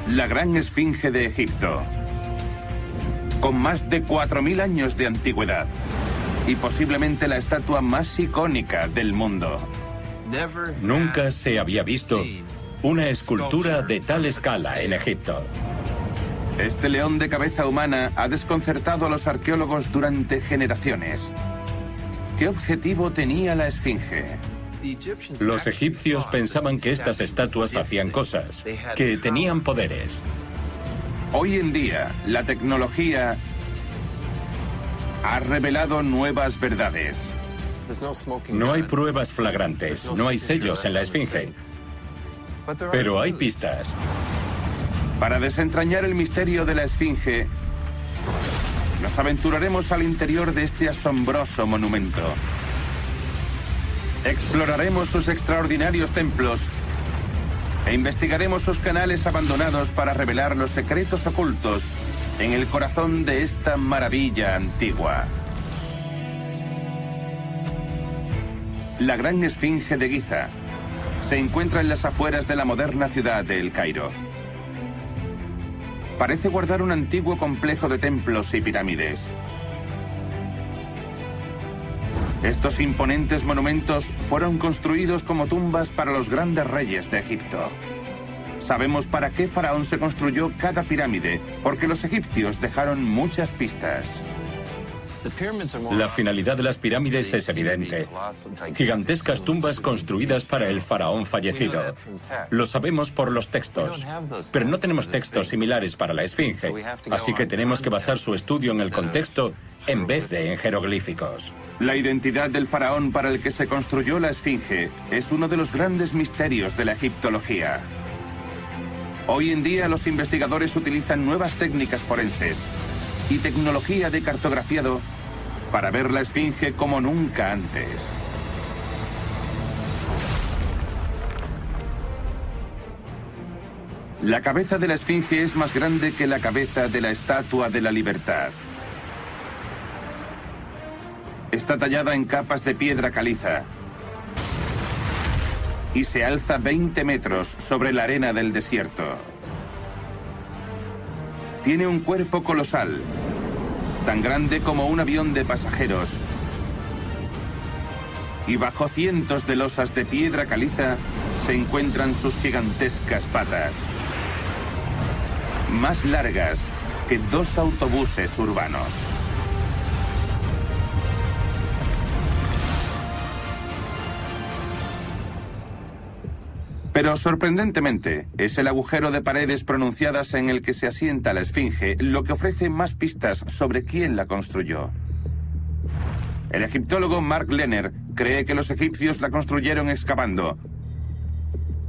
La Gran Esfinge de Egipto, con más de 4000 años de antigüedad y posiblemente la estatua más icónica del mundo. Nunca se había visto una escultura de tal escala en Egipto. Este león de cabeza humana ha desconcertado a los arqueólogos durante generaciones. ¿Qué objetivo tenía la Esfinge? Los egipcios pensaban que estas estatuas hacían cosas, que tenían poderes. Hoy en día, la tecnología ha revelado nuevas verdades. No hay pruebas flagrantes, no hay sellos en la Esfinge, pero hay pistas. Para desentrañar el misterio de la Esfinge, nos aventuraremos al interior de este asombroso monumento. Exploraremos sus extraordinarios templos e investigaremos sus canales abandonados para revelar los secretos ocultos en el corazón de esta maravilla antigua. La Gran Esfinge de Giza se encuentra en las afueras de la moderna ciudad de El Cairo. Parece guardar un antiguo complejo de templos y pirámides. Estos imponentes monumentos fueron construidos como tumbas para los grandes reyes de Egipto. Sabemos para qué faraón se construyó cada pirámide, porque los egipcios dejaron muchas pistas. La finalidad de las pirámides es evidente. Gigantescas tumbas construidas para el faraón fallecido. Lo sabemos por los textos, pero no tenemos textos similares para la Esfinge, así que tenemos que basar su estudio en el contexto en vez de en jeroglíficos. La identidad del faraón para el que se construyó la Esfinge es uno de los grandes misterios de la egiptología. Hoy en día los investigadores utilizan nuevas técnicas forenses y tecnología de cartografiado para ver la Esfinge como nunca antes. La cabeza de la Esfinge es más grande que la cabeza de la Estatua de la Libertad. Está tallada en capas de piedra caliza y se alza 20 metros sobre la arena del desierto. Tiene un cuerpo colosal, tan grande como un avión de pasajeros, y bajo cientos de losas de piedra caliza se encuentran sus gigantescas patas, más largas que 2 autobuses urbanos. Pero sorprendentemente, es el agujero de paredes pronunciadas en el que se asienta la Esfinge lo que ofrece más pistas sobre quién la construyó. El egiptólogo Mark Lehner cree que los egipcios la construyeron excavando,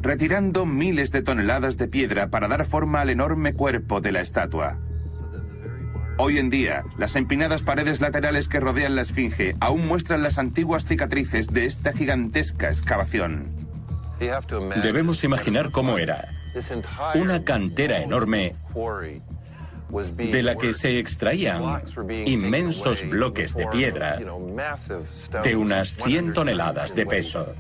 retirando miles de toneladas de piedra para dar forma al enorme cuerpo de la estatua. Hoy en día, las empinadas paredes laterales que rodean la Esfinge aún muestran las antiguas cicatrices de esta gigantesca excavación. Debemos imaginar cómo era. Una cantera enorme de la que se extraían inmensos bloques de piedra de unas 100 toneladas de peso.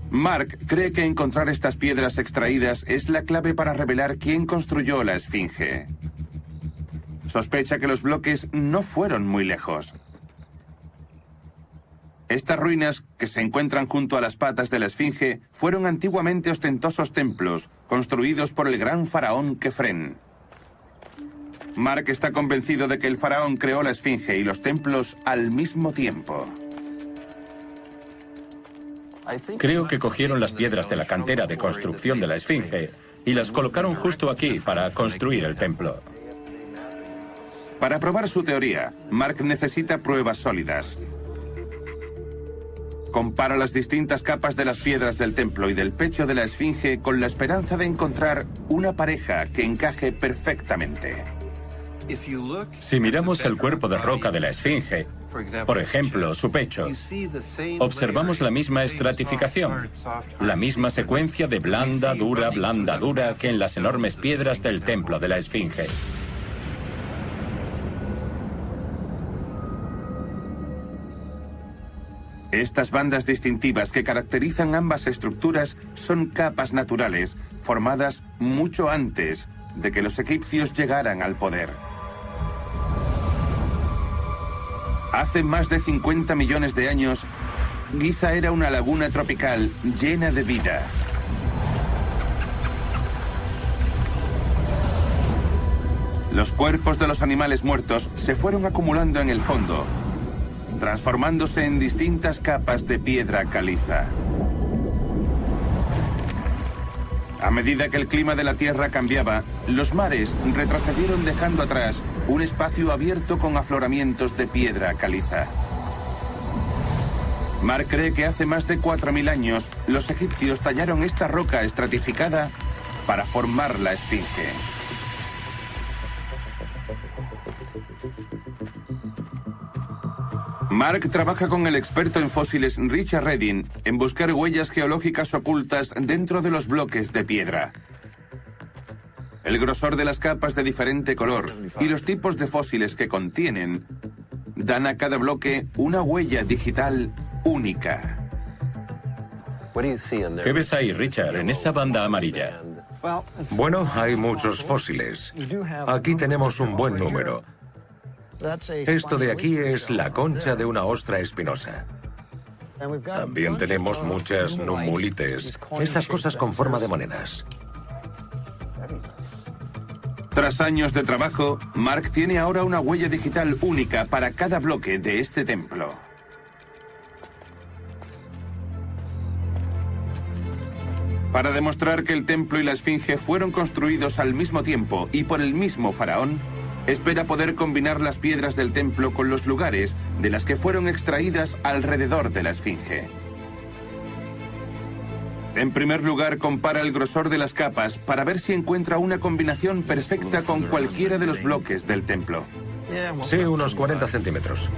Mark cree que encontrar estas piedras extraídas es la clave para revelar quién construyó la Esfinge. Sospecha que los bloques no fueron muy lejos. Estas ruinas, que se encuentran junto a las patas de la Esfinge, fueron antiguamente ostentosos templos, construidos por el gran faraón Kefren. Mark está convencido de que el faraón creó la Esfinge y los templos al mismo tiempo. Creo que cogieron las piedras de la cantera de construcción de la Esfinge y las colocaron justo aquí para construir el templo. Para probar su teoría, Mark necesita pruebas sólidas. Compara las distintas capas de las piedras del templo y del pecho de la Esfinge con la esperanza de encontrar una pareja que encaje perfectamente. Si miramos el cuerpo de roca de la Esfinge, por ejemplo, su pecho, observamos la misma estratificación, la misma secuencia de blanda, dura que en las enormes piedras del templo de la Esfinge. Estas bandas distintivas que caracterizan ambas estructuras son capas naturales, formadas mucho antes de que los egipcios llegaran al poder. Hace más de 50 millones de años, Giza era una laguna tropical llena de vida. Los cuerpos de los animales muertos se fueron acumulando en el fondo, transformándose en distintas capas de piedra caliza. A medida que el clima de la Tierra cambiaba, los mares retrocedieron dejando atrás un espacio abierto con afloramientos de piedra caliza. Mark cree que hace más de 4.000 años los egipcios tallaron esta roca estratificada para formar la Esfinge. Mark trabaja con el experto en fósiles Richard Redding en buscar huellas geológicas ocultas dentro de los bloques de piedra. El grosor de las capas de diferente color y los tipos de fósiles que contienen dan a cada bloque una huella digital única. ¿Qué ves ahí, Richard, en esa banda amarilla? Bueno, hay muchos fósiles. Aquí tenemos un buen número. Esto de aquí es la concha de una ostra espinosa. También tenemos muchas numulites. Estas cosas con forma de monedas. Tras años de trabajo, Mark tiene ahora una huella digital única para cada bloque de este templo. Para demostrar que el templo y la Esfinge fueron construidos al mismo tiempo y por el mismo faraón, espera poder combinar las piedras del templo con los lugares de las que fueron extraídas alrededor de la Esfinge. En primer lugar, compara el grosor de las capas para ver si encuentra una combinación perfecta con cualquiera de los bloques del templo. Sí, unos 40 centímetros.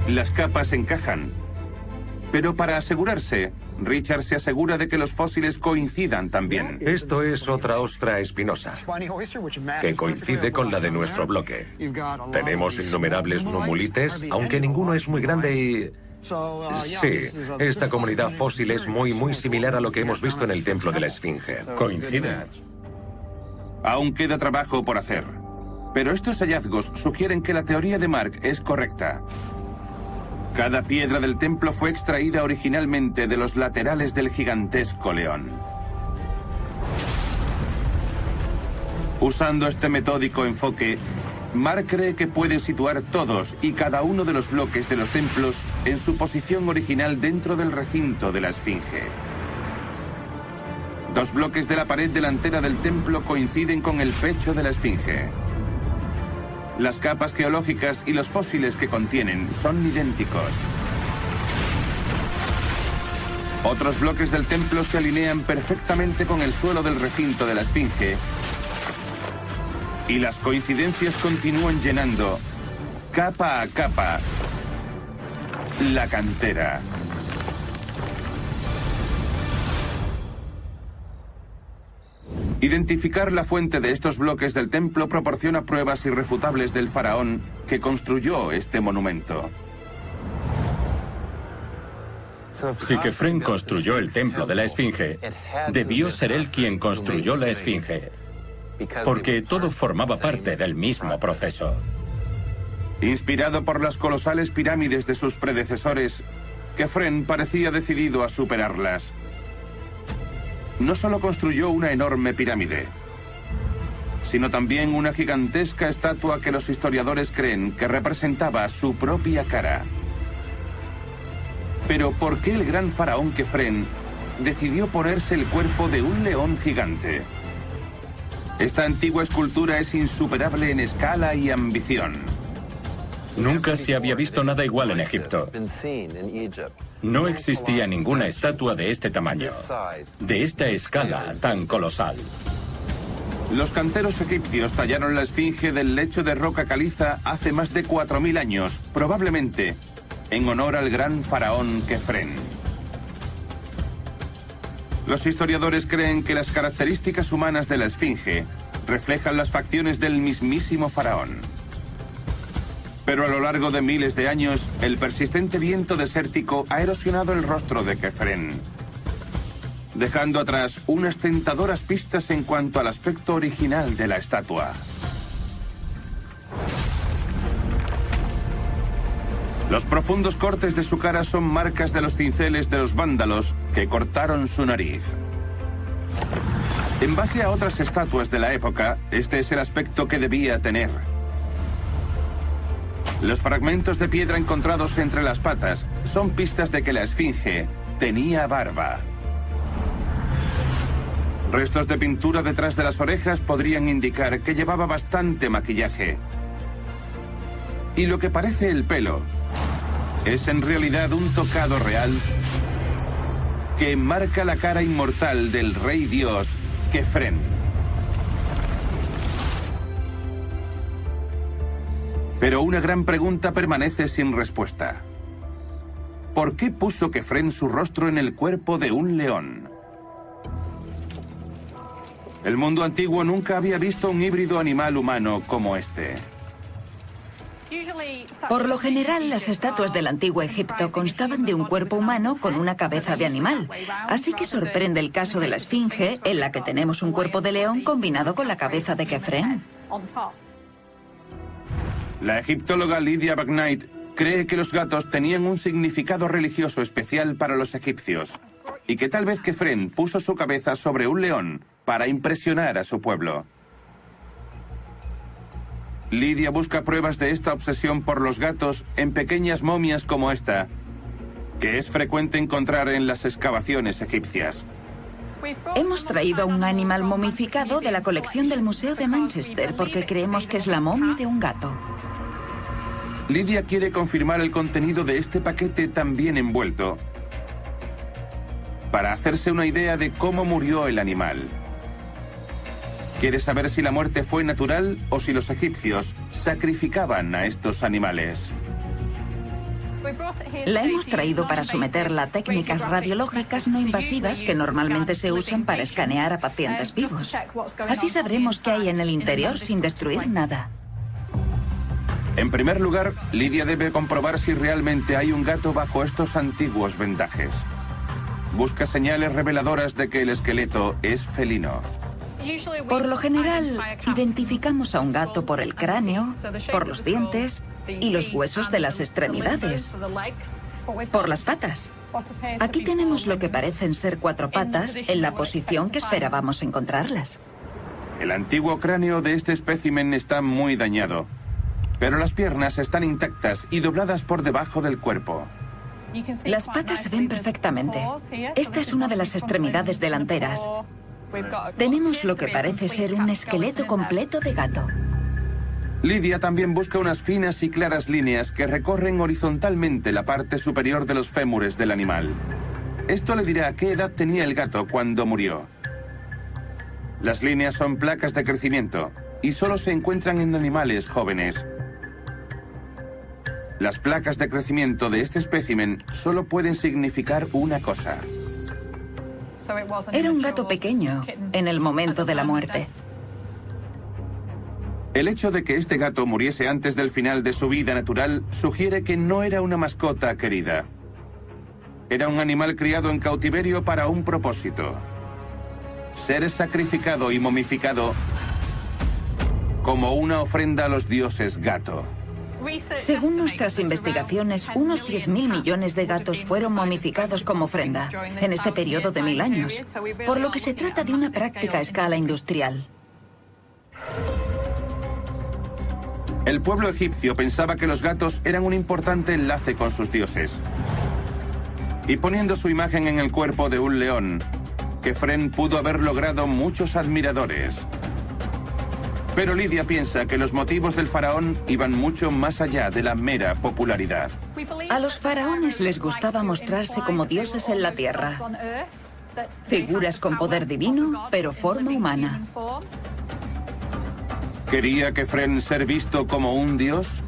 Las capas encajan, pero para asegurarse, Richard se asegura de que los fósiles coincidan también. Esto es otra ostra espinosa, que coincide con la de nuestro bloque. Tenemos innumerables numulites, aunque ninguno es muy grande y... Sí, esta comunidad fósil es muy similar a lo que hemos visto en el templo de la Esfinge. Coincide. Aún queda trabajo por hacer, pero estos hallazgos sugieren que la teoría de Mark es correcta. Cada piedra del templo fue extraída originalmente de los laterales del gigantesco león. Usando este metódico enfoque, Mark cree que puede situar todos y cada uno de los bloques de los templos en su posición original dentro del recinto de la Esfinge. Dos bloques de la pared delantera del templo coinciden con el pecho de la Esfinge. Las capas geológicas y los fósiles que contienen son idénticos. Otros bloques del templo se alinean perfectamente con el suelo del recinto de la Esfinge. Y las coincidencias continúan llenando, capa a capa, la cantera. Identificar la fuente de estos bloques del templo proporciona pruebas irrefutables del faraón que construyó este monumento. Si Kefren construyó el templo de la Esfinge, debió ser él quien construyó la Esfinge, porque todo formaba parte del mismo proceso. Inspirado por las colosales pirámides de sus predecesores, Kefren parecía decidido a superarlas. No solo construyó una enorme pirámide, sino también una gigantesca estatua que los historiadores creen que representaba su propia cara. Pero ¿por qué el gran faraón Kefren decidió ponerse el cuerpo de un león gigante? Esta antigua escultura es insuperable en escala y ambición. Nunca se había visto nada igual en Egipto. No existía ninguna estatua de este tamaño, de esta escala tan colosal. Los canteros egipcios tallaron la Esfinge del lecho de roca caliza hace más de 4.000 años, probablemente en honor al gran faraón Kefren. Los historiadores creen que las características humanas de la Esfinge reflejan las facciones del mismísimo faraón. Pero a lo largo de miles de años, el persistente viento desértico ha erosionado el rostro de Kefren, dejando atrás unas tentadoras pistas en cuanto al aspecto original de la estatua. Los profundos cortes de su cara son marcas de los cinceles de los vándalos que cortaron su nariz. En base a otras estatuas de la época, este es el aspecto que debía tener. Los fragmentos de piedra encontrados entre las patas son pistas de que la esfinge tenía barba. Restos de pintura detrás de las orejas podrían indicar que llevaba bastante maquillaje. Y lo que parece el pelo es en realidad un tocado real que enmarca la cara inmortal del rey dios Kefren. Pero una gran pregunta permanece sin respuesta. ¿Por qué puso Kefren su rostro en el cuerpo de un león? El mundo antiguo nunca había visto un híbrido animal humano como este. Por lo general, las estatuas del antiguo Egipto constaban de un cuerpo humano con una cabeza de animal. Así que sorprende el caso de la esfinge, en la que tenemos un cuerpo de león combinado con la cabeza de Kefren. La egiptóloga Lydia McKnight cree que los gatos tenían un significado religioso especial para los egipcios y que tal vez Kefren puso su cabeza sobre un león para impresionar a su pueblo. Lydia busca pruebas de esta obsesión por los gatos en pequeñas momias como esta, que es frecuente encontrar en las excavaciones egipcias. Hemos traído un animal momificado de la colección del Museo de Manchester porque creemos que es la momia de un gato. Lydia quiere confirmar el contenido de este paquete tan bien envuelto para hacerse una idea de cómo murió el animal. Quiere saber si la muerte fue natural o si los egipcios sacrificaban a estos animales. La hemos traído para someterla a técnicas radiológicas no invasivas que normalmente se usan para escanear a pacientes vivos. Así sabremos qué hay en el interior sin destruir nada. En primer lugar, Lydia debe comprobar si realmente hay un gato bajo estos antiguos vendajes. Busca señales reveladoras de que el esqueleto es felino. Por lo general, identificamos a un gato por el cráneo, por los dientes y los huesos de las extremidades, por las patas. Aquí tenemos lo que parecen ser 4 patas en la posición que esperábamos encontrarlas. El antiguo cráneo de este espécimen está muy dañado, pero las piernas están intactas y dobladas por debajo del cuerpo. Las patas se ven perfectamente. Esta es una de las extremidades delanteras. Tenemos lo que parece ser un esqueleto completo de gato. Lydia también busca unas finas y claras líneas que recorren horizontalmente la parte superior de los fémures del animal. Esto le dirá qué edad tenía el gato cuando murió. Las líneas son placas de crecimiento y solo se encuentran en animales jóvenes. Las placas de crecimiento de este espécimen solo pueden significar una cosa. Era un gato pequeño en el momento de la muerte. El hecho de que este gato muriese antes del final de su vida natural sugiere que no era una mascota querida. Era un animal criado en cautiverio para un propósito: ser sacrificado y momificado como una ofrenda a los dioses gato. Según nuestras investigaciones, unos 10.000 millones de gatos fueron momificados como ofrenda en este periodo de 1000 años, por lo que se trata de una práctica a escala industrial. El pueblo egipcio pensaba que los gatos eran un importante enlace con sus dioses. Y poniendo su imagen en el cuerpo de un león, Kefren pudo haber logrado muchos admiradores. Pero Lydia piensa que los motivos del faraón iban mucho más allá de la mera popularidad. A los faraones les gustaba mostrarse como dioses en la tierra. Figuras con poder divino, pero forma humana. ¿Quería Kefren ser visto como un dios?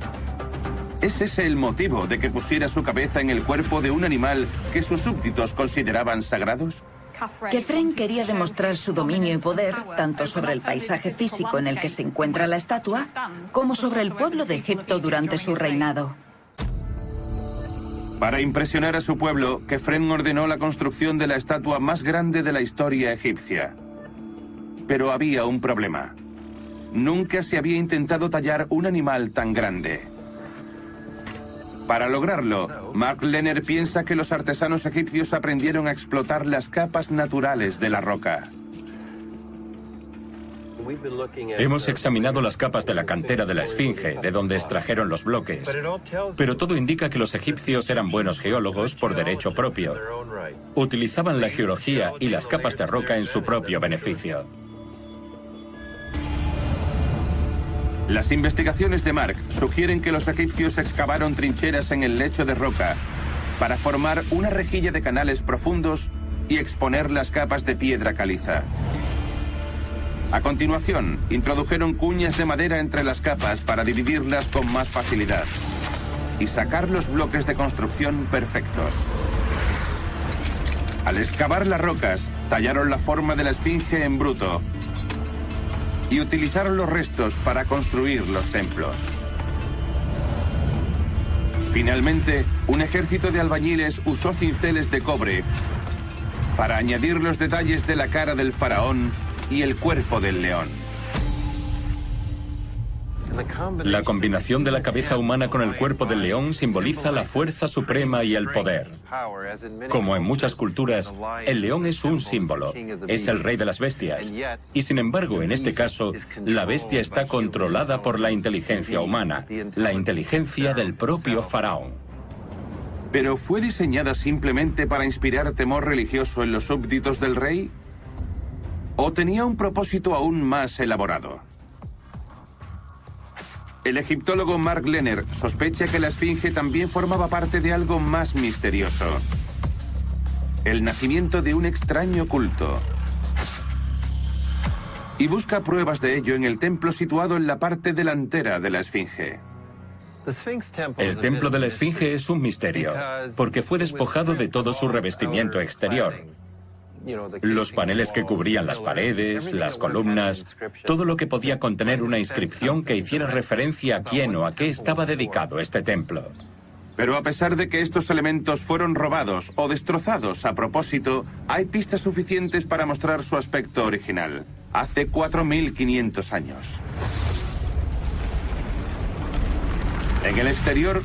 ¿Es ese el motivo de que pusiera su cabeza en el cuerpo de un animal que sus súbditos consideraban sagrados? Kefren quería demostrar su dominio y poder tanto sobre el paisaje físico en el que se encuentra la estatua, como sobre el pueblo de Egipto durante su reinado. Para impresionar a su pueblo, Kefren ordenó la construcción de la estatua más grande de la historia egipcia. Pero había un problema. Nunca se había intentado tallar un animal tan grande. Para lograrlo, Mark Lehner piensa que los artesanos egipcios aprendieron a explotar las capas naturales de la roca. Hemos examinado las capas de la cantera de la Esfinge, de donde extrajeron los bloques. Pero todo indica que los egipcios eran buenos geólogos por derecho propio. Utilizaban la geología y las capas de roca en su propio beneficio. Las investigaciones de Mark sugieren que los egipcios excavaron trincheras en el lecho de roca para formar una rejilla de canales profundos y exponer las capas de piedra caliza. A continuación, introdujeron cuñas de madera entre las capas para dividirlas con más facilidad y sacar los bloques de construcción perfectos. Al excavar las rocas, tallaron la forma de la Esfinge en bruto y utilizaron los restos para construir los templos. Finalmente, un ejército de albañiles usó cinceles de cobre para añadir los detalles de la cara del faraón y el cuerpo del león. La combinación de la cabeza humana con el cuerpo del león simboliza la fuerza suprema y el poder. Como en muchas culturas, el león es un símbolo, es el rey de las bestias. Y sin embargo, en este caso, la bestia está controlada por la inteligencia humana, la inteligencia del propio faraón. ¿Pero fue diseñada simplemente para inspirar temor religioso en los súbditos del rey? ¿O tenía un propósito aún más elaborado? El egiptólogo Mark Lehner sospecha que la Esfinge también formaba parte de algo más misterioso: el nacimiento de un extraño culto. Y busca pruebas de ello en el templo situado en la parte delantera de la Esfinge. El templo de la Esfinge es un misterio, porque fue despojado de todo su revestimiento exterior. Los paneles que cubrían las paredes, las columnas, todo lo que podía contener una inscripción que hiciera referencia a quién o a qué estaba dedicado este templo. Pero a pesar de que estos elementos fueron robados o destrozados a propósito, hay pistas suficientes para mostrar su aspecto original, hace 4.500 años. En el exterior,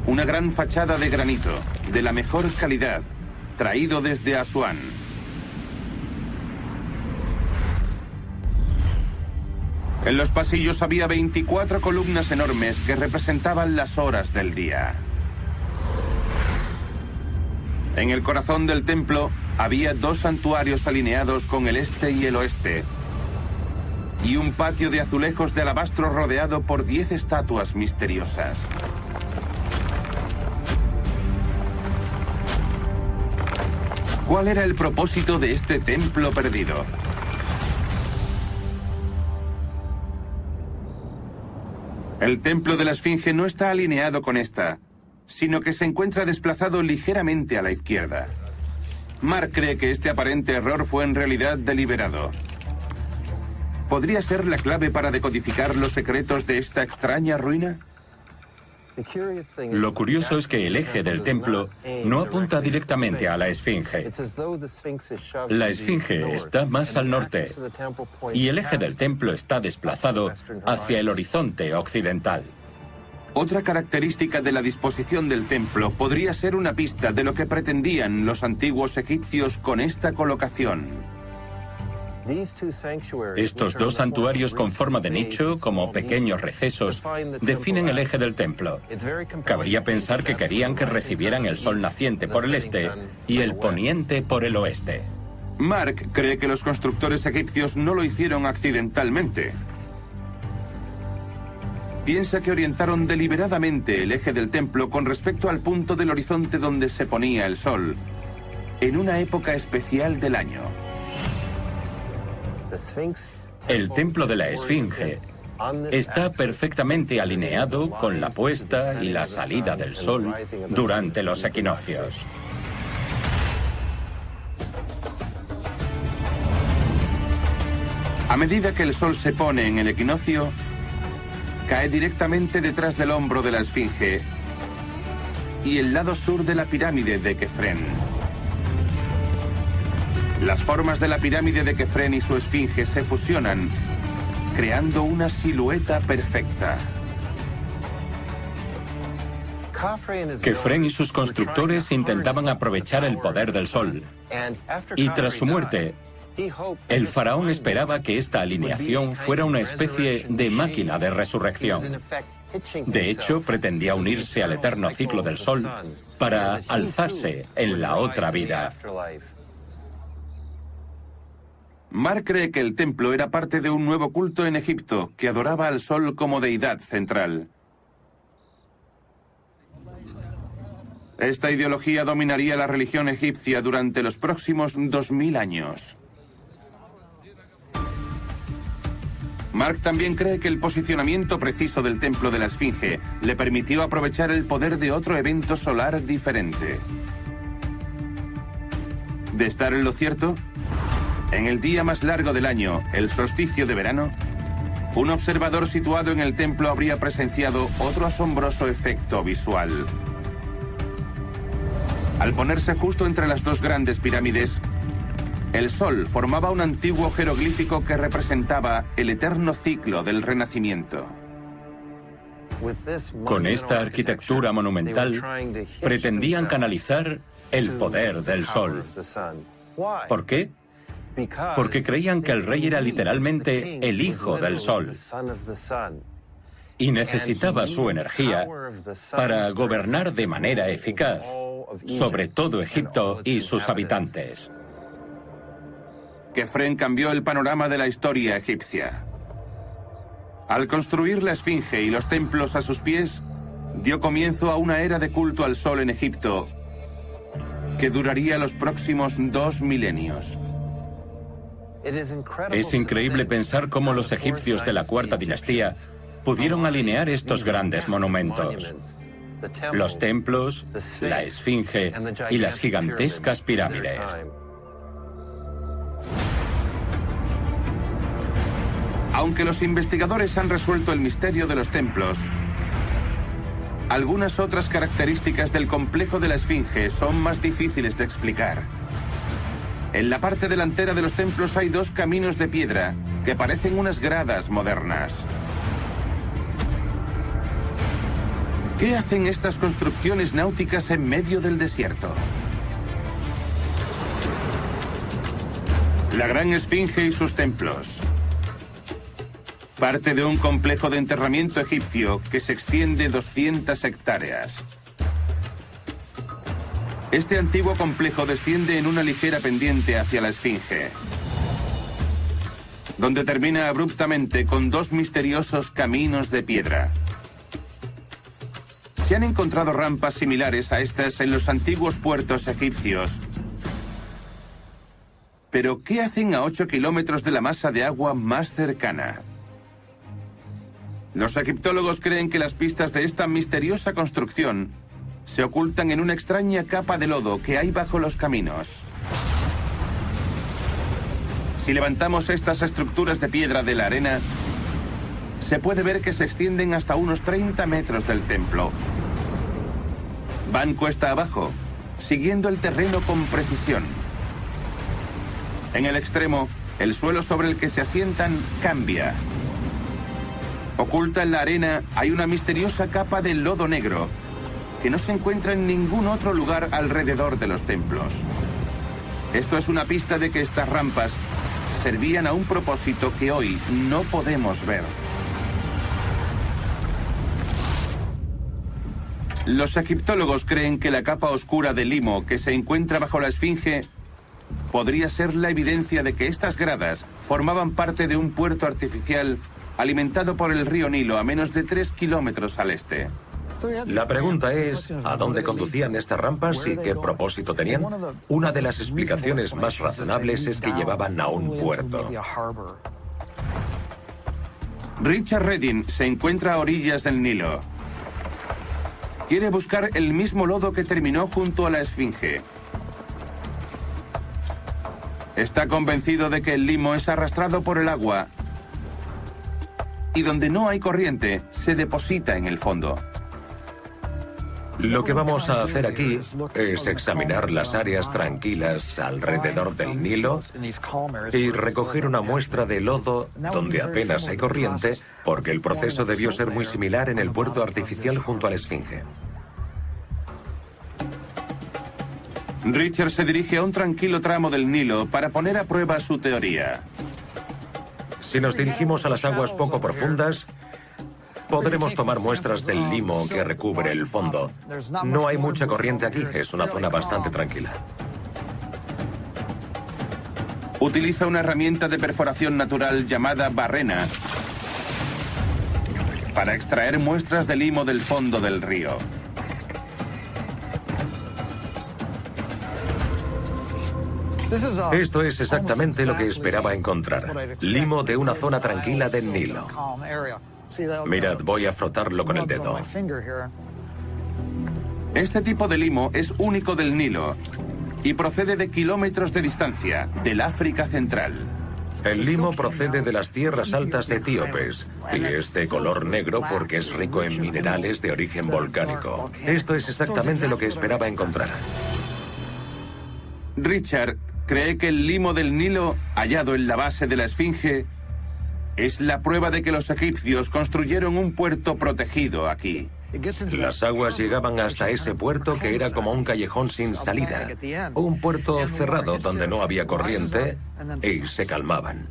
una gran fachada de granito, de la mejor calidad, traído desde Asuán. En los pasillos había 24 columnas enormes que representaban las horas del día. En el corazón del templo había 2 santuarios alineados con el este y el oeste, y un patio de azulejos de alabastro rodeado por 10 estatuas misteriosas. ¿Cuál era el propósito de este templo perdido? El templo de la Esfinge no está alineado con esta, sino que se encuentra desplazado ligeramente a la izquierda. Mark cree que este aparente error fue en realidad deliberado. ¿Podría ser la clave para decodificar los secretos de esta extraña ruina? Lo curioso es que el eje del templo no apunta directamente a la Esfinge. La Esfinge está más al norte y el eje del templo está desplazado hacia el horizonte occidental. Otra característica de la disposición del templo podría ser una pista de lo que pretendían los antiguos egipcios con esta colocación. Estos 2 santuarios con forma de nicho, como pequeños recesos, definen el eje del templo. Cabría pensar que querían que recibieran el sol naciente por el este y el poniente por el oeste. Mark cree que los constructores egipcios no lo hicieron accidentalmente. Piensa que orientaron deliberadamente el eje del templo con respecto al punto del horizonte donde se ponía el sol, en una época especial del año. El templo de la Esfinge está perfectamente alineado con la puesta y la salida del sol durante los equinoccios. A medida que el sol se pone en el equinoccio, cae directamente detrás del hombro de la esfinge y el lado sur de la pirámide de Kefren. Las formas de la pirámide de Kefren y su esfinge se fusionan, creando una silueta perfecta. Kefren y sus constructores intentaban aprovechar el poder del sol, y tras su muerte, el faraón esperaba que esta alineación fuera una especie de máquina de resurrección. De hecho, pretendía unirse al eterno ciclo del sol para alzarse en la otra vida. Mark cree que el templo era parte de un nuevo culto en Egipto que adoraba al sol como deidad central. Esta ideología dominaría la religión egipcia durante los próximos 2000 años. Mark también cree que el posicionamiento preciso del templo de la Esfinge le permitió aprovechar el poder de otro evento solar diferente. ¿De estar en lo cierto? En el día más largo del año, el solsticio de verano, un observador situado en el templo habría presenciado otro asombroso efecto visual. Al ponerse justo entre las dos grandes pirámides, el sol formaba un antiguo jeroglífico que representaba el eterno ciclo del renacimiento. Con esta arquitectura monumental, pretendían canalizar el poder del sol. ¿Por qué? Porque creían que el rey era literalmente el hijo del sol y necesitaba su energía para gobernar de manera eficaz sobre todo Egipto y sus habitantes. Kefren cambió el panorama de la historia egipcia. Al construir la Esfinge y los templos a sus pies, dio comienzo a una era de culto al sol en Egipto que duraría los próximos 2 milenios. Es increíble pensar cómo los egipcios de la Cuarta Dinastía pudieron alinear estos grandes monumentos: los templos, la Esfinge y las gigantescas pirámides. Aunque los investigadores han resuelto el misterio de los templos, algunas otras características del complejo de la Esfinge son más difíciles de explicar. En la parte delantera de los templos hay 2 caminos de piedra que parecen unas gradas modernas. ¿Qué hacen estas construcciones náuticas en medio del desierto? La Gran Esfinge y sus templos. Parte de un complejo de enterramiento egipcio que se extiende 200 hectáreas. Este antiguo complejo desciende en una ligera pendiente hacia la Esfinge, donde termina abruptamente con 2 misteriosos caminos de piedra. Se han encontrado rampas similares a estas en los antiguos puertos egipcios. Pero, ¿qué hacen a 8 kilómetros de la masa de agua más cercana? Los egiptólogos creen que las pistas de esta misteriosa construcción se ocultan en una extraña capa de lodo que hay bajo los caminos. Si levantamos estas estructuras de piedra de la arena, se puede ver que se extienden hasta unos 30 metros del templo. Van cuesta abajo, siguiendo el terreno con precisión. En el extremo, el suelo sobre el que se asientan cambia. Oculta en la arena hay una misteriosa capa de lodo negro que no se encuentra en ningún otro lugar alrededor de los templos. Esto es una pista de que estas rampas servían a un propósito que hoy no podemos ver. Los egiptólogos creen que la capa oscura de limo que se encuentra bajo la Esfinge podría ser la evidencia de que estas gradas formaban parte de un puerto artificial alimentado por el río Nilo a menos de 3 kilómetros al este. La pregunta es, ¿a dónde conducían estas rampas y qué propósito tenían? Una de las explicaciones más razonables es que llevaban a un puerto. Richard Redding se encuentra a orillas del Nilo. Quiere buscar el mismo lodo que terminó junto a la Esfinge. Está convencido de que el limo es arrastrado por el agua y donde no hay corriente, se deposita en el fondo. Lo que vamos a hacer aquí es examinar las áreas tranquilas alrededor del Nilo y recoger una muestra de lodo donde apenas hay corriente, porque el proceso debió ser muy similar en el puerto artificial junto a la Esfinge. Richard se dirige a un tranquilo tramo del Nilo para poner a prueba su teoría. Si nos dirigimos a las aguas poco profundas, podremos tomar muestras del limo que recubre el fondo. No hay mucha corriente aquí, es una zona bastante tranquila. Utiliza una herramienta de perforación natural llamada barrena para extraer muestras de limo del fondo del río. Esto es exactamente lo que esperaba encontrar. Limo de una zona tranquila del Nilo. Mirad, voy a frotarlo con el dedo. Este tipo de limo es único del Nilo y procede de kilómetros de distancia, del África Central. El limo procede de las tierras altas etíopes y es de color negro porque es rico en minerales de origen volcánico. Esto es exactamente lo que esperaba encontrar. Richard cree que el limo del Nilo, hallado en la base de la Esfinge, es la prueba de que los egipcios construyeron un puerto protegido aquí. Las aguas llegaban hasta ese puerto que era como un callejón sin salida, un puerto cerrado donde no había corriente y se calmaban.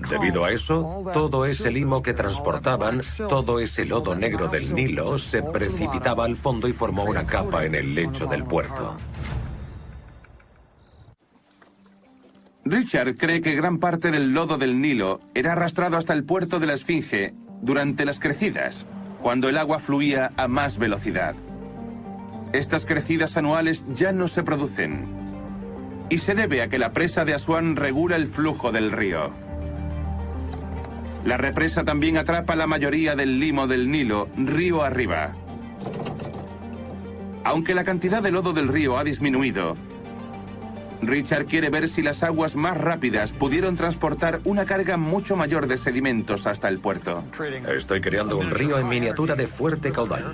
Debido a eso, todo ese limo que transportaban, todo ese lodo negro del Nilo, se precipitaba al fondo y formó una capa en el lecho del puerto. Richard cree que gran parte del lodo del Nilo era arrastrado hasta el puerto de la Esfinge durante las crecidas, cuando el agua fluía a más velocidad. Estas crecidas anuales ya no se producen, y se debe a que la presa de Asuán regula el flujo del río. La represa también atrapa la mayoría del limo del Nilo río arriba. Aunque la cantidad de lodo del río ha disminuido, Richard quiere ver si las aguas más rápidas pudieron transportar una carga mucho mayor de sedimentos hasta el puerto. Estoy creando un río en miniatura de fuerte caudal.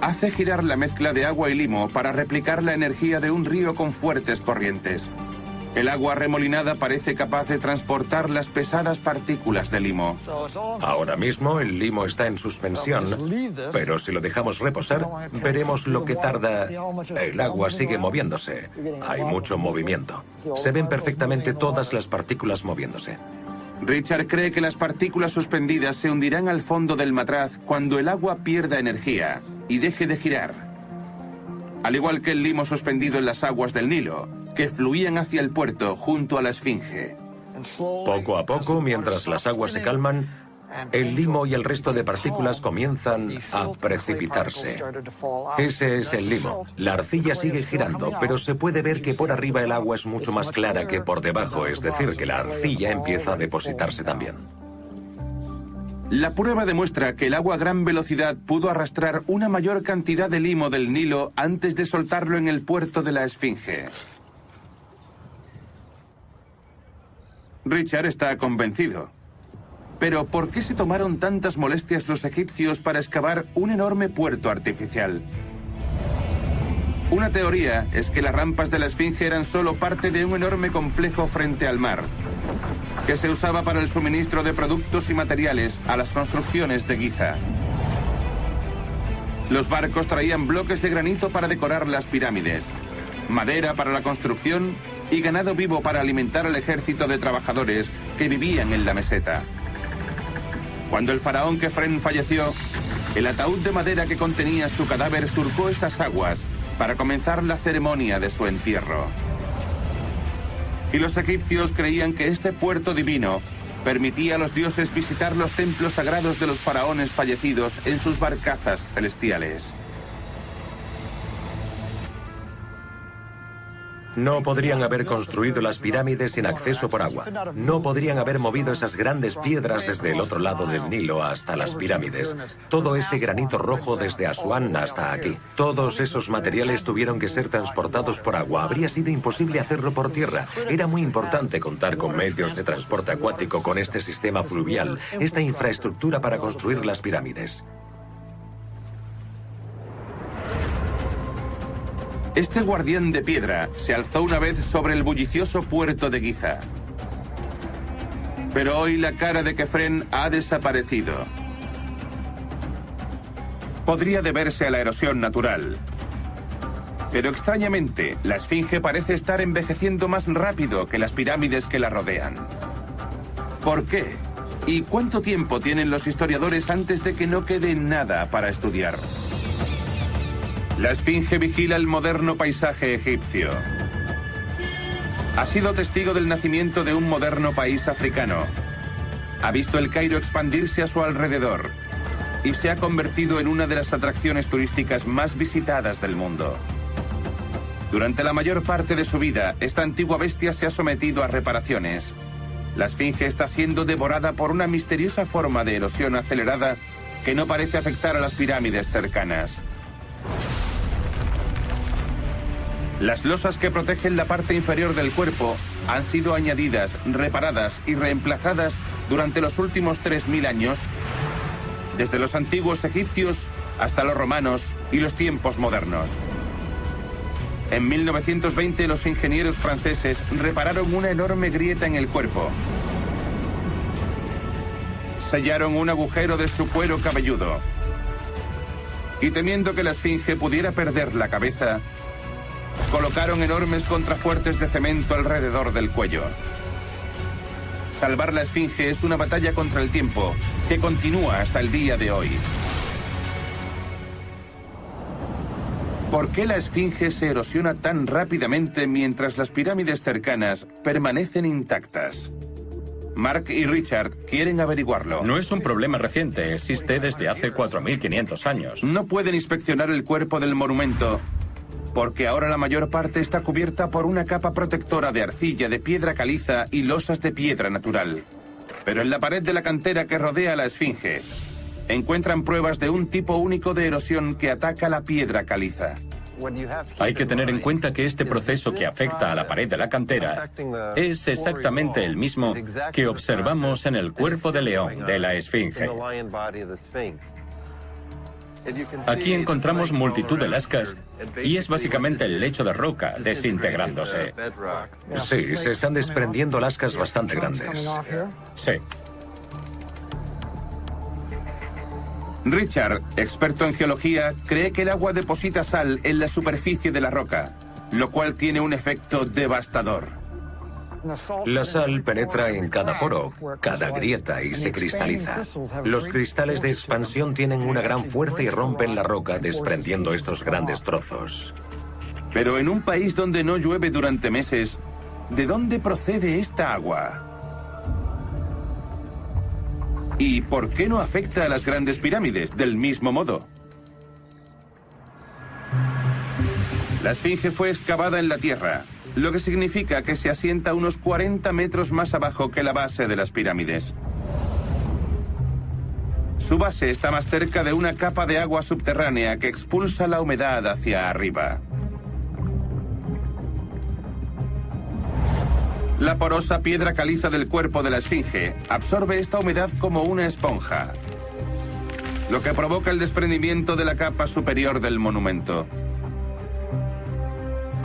Hace girar la mezcla de agua y limo para replicar la energía de un río con fuertes corrientes. El agua remolinada parece capaz de transportar las pesadas partículas de limo. Ahora mismo el limo está en suspensión, pero si lo dejamos reposar, veremos lo que tarda. El agua sigue moviéndose. Hay mucho movimiento. Se ven perfectamente todas las partículas moviéndose. Richard cree que las partículas suspendidas se hundirán al fondo del matraz cuando el agua pierda energía y deje de girar. Al igual que el limo suspendido en las aguas del Nilo, que fluían hacia el puerto junto a la Esfinge. Poco a poco, mientras las aguas se calman, el limo y el resto de partículas comienzan a precipitarse. Ese es el limo. La arcilla sigue girando, pero se puede ver que por arriba el agua es mucho más clara que por debajo, es decir, que la arcilla empieza a depositarse también. La prueba demuestra que el agua a gran velocidad pudo arrastrar una mayor cantidad de limo del Nilo antes de soltarlo en el puerto de la Esfinge. Richard está convencido. Pero ¿por qué se tomaron tantas molestias los egipcios para excavar un enorme puerto artificial? Una teoría es que las rampas de la Esfinge eran solo parte de un enorme complejo frente al mar, que se usaba para el suministro de productos y materiales a las construcciones de Giza. Los barcos traían bloques de granito para decorar las pirámides, madera para la construcción y ganado vivo para alimentar al ejército de trabajadores que vivían en la meseta. Cuando el faraón Kefren falleció, el ataúd de madera que contenía su cadáver surcó estas aguas para comenzar la ceremonia de su entierro. Y los egipcios creían que este puerto divino permitía a los dioses visitar los templos sagrados de los faraones fallecidos en sus barcazas celestiales. No podrían haber construido las pirámides sin acceso por agua. No podrían haber movido esas grandes piedras desde el otro lado del Nilo hasta las pirámides. Todo ese granito rojo desde Asuán hasta aquí. Todos esos materiales tuvieron que ser transportados por agua. Habría sido imposible hacerlo por tierra. Era muy importante contar con medios de transporte acuático, con este sistema fluvial, esta infraestructura para construir las pirámides. Este guardián de piedra se alzó una vez sobre el bullicioso puerto de Giza. Pero hoy la cara de Kefren ha desaparecido. Podría deberse a la erosión natural. Pero extrañamente, la Esfinge parece estar envejeciendo más rápido que las pirámides que la rodean. ¿Por qué? ¿Y cuánto tiempo tienen los historiadores antes de que no quede nada para estudiar? La Esfinge vigila el moderno paisaje egipcio. Ha sido testigo del nacimiento de un moderno país africano. Ha visto el Cairo expandirse a su alrededor y se ha convertido en una de las atracciones turísticas más visitadas del mundo. Durante la mayor parte de su vida, esta antigua bestia se ha sometido a reparaciones. La Esfinge está siendo devorada por una misteriosa forma de erosión acelerada que no parece afectar a las pirámides cercanas. Las losas que protegen la parte inferior del cuerpo han sido añadidas, reparadas y reemplazadas durante los últimos 3000 años, desde los antiguos egipcios hasta los romanos y los tiempos modernos. En 1920 los ingenieros franceses repararon una enorme grieta en el cuerpo. Sellaron un agujero de su cuero cabelludo. Y temiendo que la Esfinge pudiera perder la cabeza, colocaron enormes contrafuertes de cemento alrededor del cuello. Salvar la Esfinge es una batalla contra el tiempo que continúa hasta el día de hoy. ¿Por qué la Esfinge se erosiona tan rápidamente mientras las pirámides cercanas permanecen intactas? Mark y Richard quieren averiguarlo. No es un problema reciente, existe desde hace 4.500 años. No pueden inspeccionar el cuerpo del monumento porque ahora la mayor parte está cubierta por una capa protectora de arcilla, de piedra caliza y losas de piedra natural. Pero en la pared de la cantera que rodea a la Esfinge, encuentran pruebas de un tipo único de erosión que ataca la piedra caliza. Hay que tener en cuenta que este proceso que afecta a la pared de la cantera es exactamente el mismo que observamos en el cuerpo de león de la Esfinge. Aquí encontramos multitud de lascas y es básicamente el lecho de roca desintegrándose. Sí, se están desprendiendo lascas bastante grandes. Sí. Richard, experto en geología, cree que el agua deposita sal en la superficie de la roca, lo cual tiene un efecto devastador. La sal penetra en cada poro, cada grieta y se cristaliza. Los cristales de expansión tienen una gran fuerza y rompen la roca desprendiendo estos grandes trozos. Pero en un país donde no llueve durante meses, ¿de dónde procede esta agua? ¿Y por qué no afecta a las grandes pirámides del mismo modo? La Esfinge fue excavada en la tierra, lo que significa que se asienta unos 40 metros más abajo que la base de las pirámides. Su base está más cerca de una capa de agua subterránea que expulsa la humedad hacia arriba. La porosa piedra caliza del cuerpo de la Esfinge absorbe esta humedad como una esponja, lo que provoca el desprendimiento de la capa superior del monumento.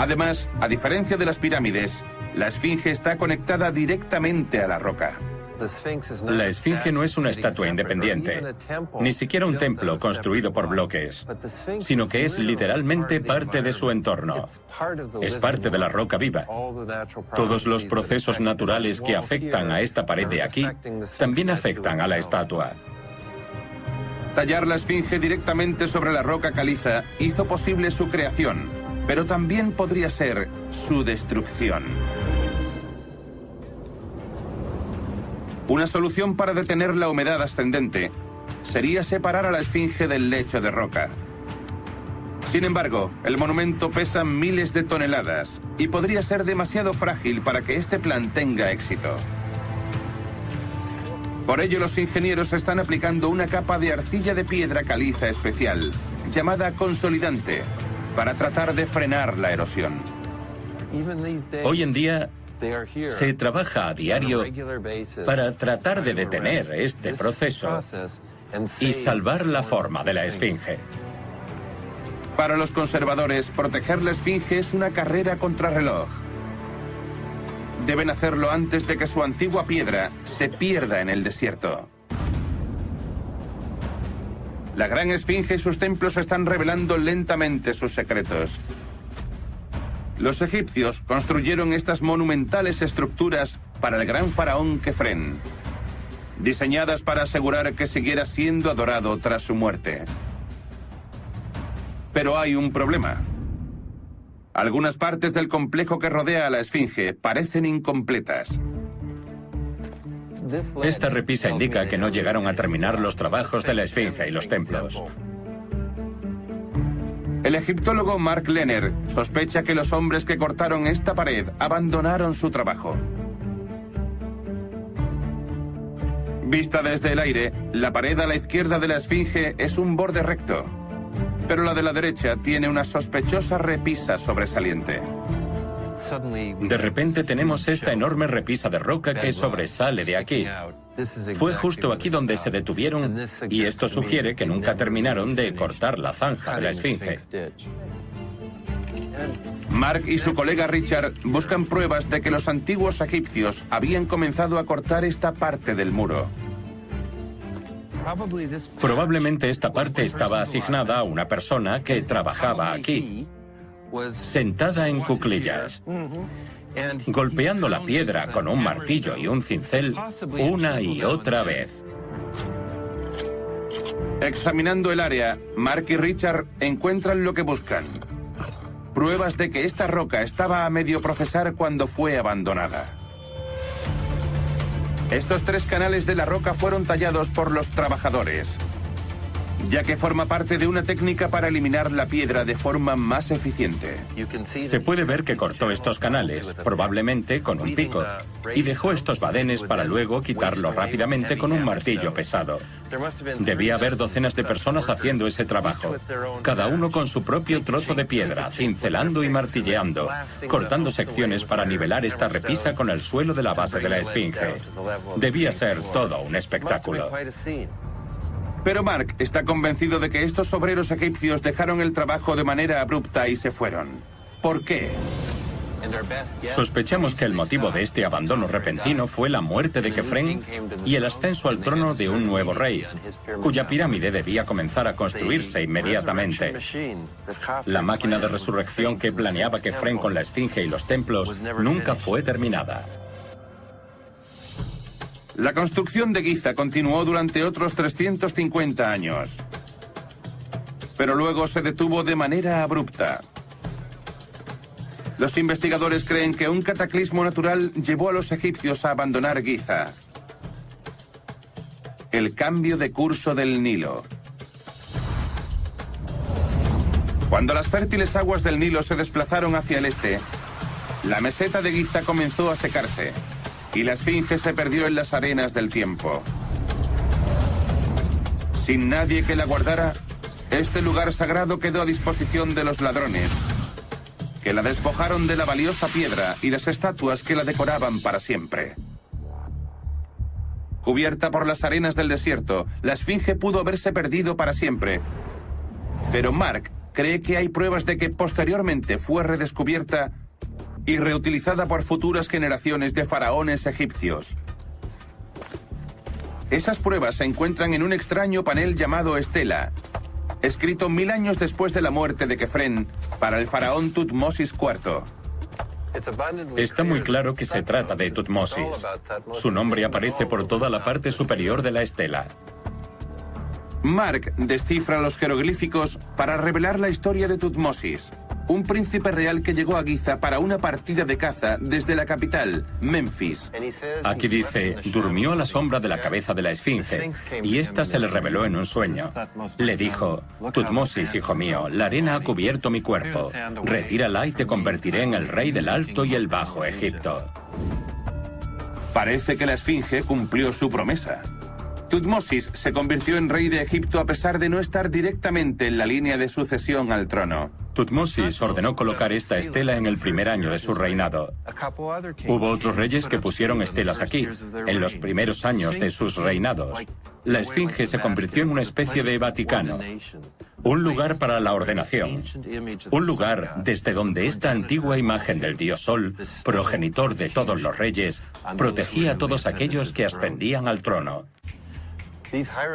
Además, a diferencia de las pirámides, la Esfinge está conectada directamente a la roca. La Esfinge no es una estatua independiente, ni siquiera un templo construido por bloques, sino que es literalmente parte de su entorno. Es parte de la roca viva. Todos los procesos naturales que afectan a esta pared de aquí también afectan a la estatua. Tallar la Esfinge directamente sobre la roca caliza hizo posible su creación, pero también podría ser su destrucción. Una solución para detener la humedad ascendente sería separar a la Esfinge del lecho de roca. Sin embargo, el monumento pesa miles de toneladas y podría ser demasiado frágil para que este plan tenga éxito. Por ello, los ingenieros están aplicando una capa de arcilla de piedra caliza especial, llamada consolidante, para tratar de frenar la erosión. Hoy en día se trabaja a diario para tratar de detener este proceso y salvar la forma de la esfinge. Para los conservadores, proteger la esfinge es una carrera contrarreloj. Deben hacerlo antes de que su antigua piedra se pierda en el desierto. La gran esfinge y sus templos están revelando lentamente sus secretos. Los egipcios construyeron estas monumentales estructuras para el gran faraón Kefren, diseñadas para asegurar que siguiera siendo adorado tras su muerte. Pero hay un problema. Algunas partes del complejo que rodea a la esfinge parecen incompletas. Esta repisa indica que no llegaron a terminar los trabajos de la esfinge y los templos. El egiptólogo Mark Lehner sospecha que los hombres que cortaron esta pared abandonaron su trabajo. Vista desde el aire, la pared a la izquierda de la esfinge es un borde recto, pero la de la derecha tiene una sospechosa repisa sobresaliente. De repente tenemos esta enorme repisa de roca que sobresale de aquí. Fue justo aquí donde se detuvieron y esto sugiere que nunca terminaron de cortar la zanja de la esfinge. Mark y su colega Richard buscan pruebas de que los antiguos egipcios habían comenzado a cortar esta parte del muro. Probablemente esta parte estaba asignada a una persona que trabajaba aquí, sentada en cuclillas, golpeando la piedra con un martillo y un cincel una y otra vez. Examinando el área, Mark y Richard encuentran lo que buscan: pruebas de que esta roca estaba a medio procesar cuando fue abandonada. Estos 3 canales de la roca fueron tallados por los trabajadores, ya que forma parte de una técnica para eliminar la piedra de forma más eficiente. Se puede ver que cortó estos canales, probablemente con un pico, y dejó estos badenes para luego quitarlos rápidamente con un martillo pesado. Debía haber docenas de personas haciendo ese trabajo, cada uno con su propio trozo de piedra, cincelando y martilleando, cortando secciones para nivelar esta repisa con el suelo de la base de la esfinge. Debía ser todo un espectáculo. Pero Mark está convencido de que estos obreros egipcios dejaron el trabajo de manera abrupta y se fueron. ¿Por qué? Sospechamos que el motivo de este abandono repentino fue la muerte de Kefren y el ascenso al trono de un nuevo rey, cuya pirámide debía comenzar a construirse inmediatamente. La máquina de resurrección que planeaba Kefren con la esfinge y los templos nunca fue terminada. La construcción de Giza continuó durante otros 350 años, pero luego se detuvo de manera abrupta. Los investigadores creen que un cataclismo natural llevó a los egipcios a abandonar Giza. El cambio de curso del Nilo. Cuando las fértiles aguas del Nilo se desplazaron hacia el este, la meseta de Giza comenzó a secarse y la esfinge se perdió en las arenas del tiempo. Sin nadie que la guardara, este lugar sagrado quedó a disposición de los ladrones, que la despojaron de la valiosa piedra y las estatuas que la decoraban para siempre. Cubierta por las arenas del desierto, la esfinge pudo haberse perdido para siempre, pero Mark cree que hay pruebas de que posteriormente fue redescubierta y reutilizada por futuras generaciones de faraones egipcios. Esas pruebas se encuentran en un extraño panel llamado estela, escrito 1000 años después de la muerte de Kefren para el faraón Tutmosis IV. Está muy claro que se trata de Tutmosis. Su nombre aparece por toda la parte superior de la estela. Mark descifra los jeroglíficos para revelar la historia de Tutmosis. un príncipe real que llegó a Giza para una partida de caza desde la capital, Memphis. Aquí dice, durmió a la sombra de la cabeza de la esfinge, y ésta se le reveló en un sueño. Le dijo, Tutmosis, hijo mío, la arena ha cubierto mi cuerpo. Retírala y te convertiré en el rey del Alto y el Bajo Egipto. Parece que la esfinge cumplió su promesa. Tutmosis se convirtió en rey de Egipto a pesar de no estar directamente en la línea de sucesión al trono. Tutmosis ordenó colocar esta estela en el primer año de su reinado. Hubo otros reyes que pusieron estelas aquí, en los primeros años de sus reinados. La esfinge se convirtió en una especie de Vaticano, un lugar para la ordenación, un lugar desde donde esta antigua imagen del dios Sol, progenitor de todos los reyes, protegía a todos aquellos que ascendían al trono.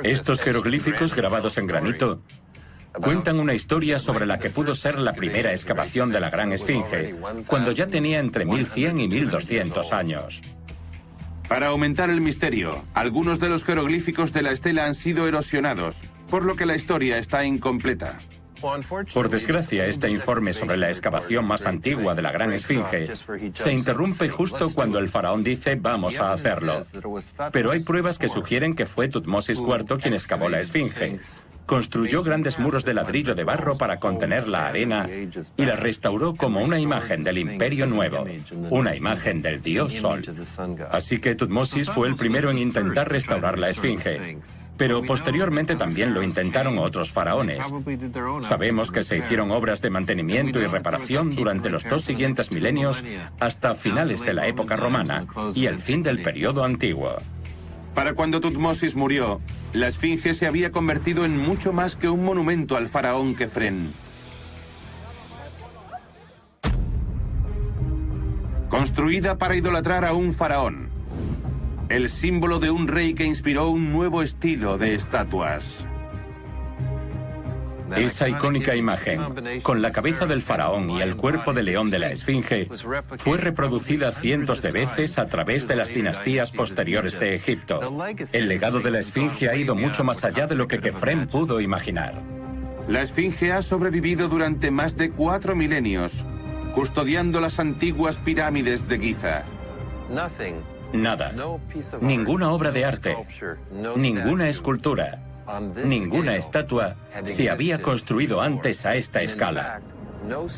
Estos jeroglíficos grabados en granito cuentan una historia sobre la que pudo ser la primera excavación de la Gran Esfinge, cuando ya tenía entre 1100 y 1200 años. Para aumentar el misterio, algunos de los jeroglíficos de la estela han sido erosionados, por lo que la historia está incompleta. Por desgracia, este informe sobre la excavación más antigua de la Gran Esfinge se interrumpe justo cuando el faraón dice vamos a hacerlo. Pero hay pruebas que sugieren que fue Tutmosis IV quien excavó la Esfinge. Construyó grandes muros de ladrillo de barro para contener la arena y la restauró como una imagen del Imperio Nuevo, una imagen del dios Sol. Así que Tutmosis fue el primero en intentar restaurar la Esfinge. Pero posteriormente también lo intentaron otros faraones. Sabemos que se hicieron obras de mantenimiento y reparación durante los 2 siguientes milenios hasta finales de la época romana y el fin del periodo antiguo. Para cuando Tutmosis murió, la esfinge se había convertido en mucho más que un monumento al faraón Kefren. Construida para idolatrar a un faraón, el símbolo de un rey que inspiró un nuevo estilo de estatuas. Esa icónica imagen, con la cabeza del faraón y el cuerpo de león de la esfinge, fue reproducida cientos de veces a través de las dinastías posteriores de Egipto. El legado de la esfinge ha ido mucho más allá de lo que Kefren pudo imaginar. La esfinge ha sobrevivido durante más de 4 milenios, custodiando las antiguas pirámides de Giza. Nada. Ninguna obra de arte. Ninguna escultura. Ninguna estatua se había construido antes a esta escala.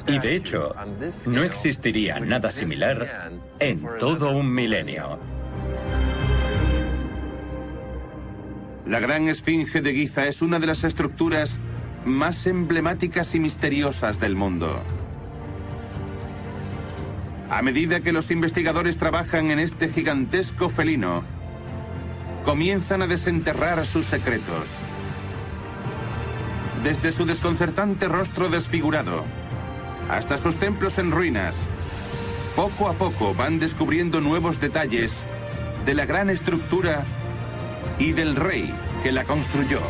Y de hecho, no existiría nada similar en todo un milenio. La Gran Esfinge de Giza es una de las estructuras más emblemáticas y misteriosas del mundo. A medida que los investigadores trabajan en este gigantesco felino, comienzan a desenterrar sus secretos. Desde su desconcertante rostro desfigurado hasta sus templos en ruinas, poco a poco van descubriendo nuevos detalles de la gran estructura y del rey que la construyó.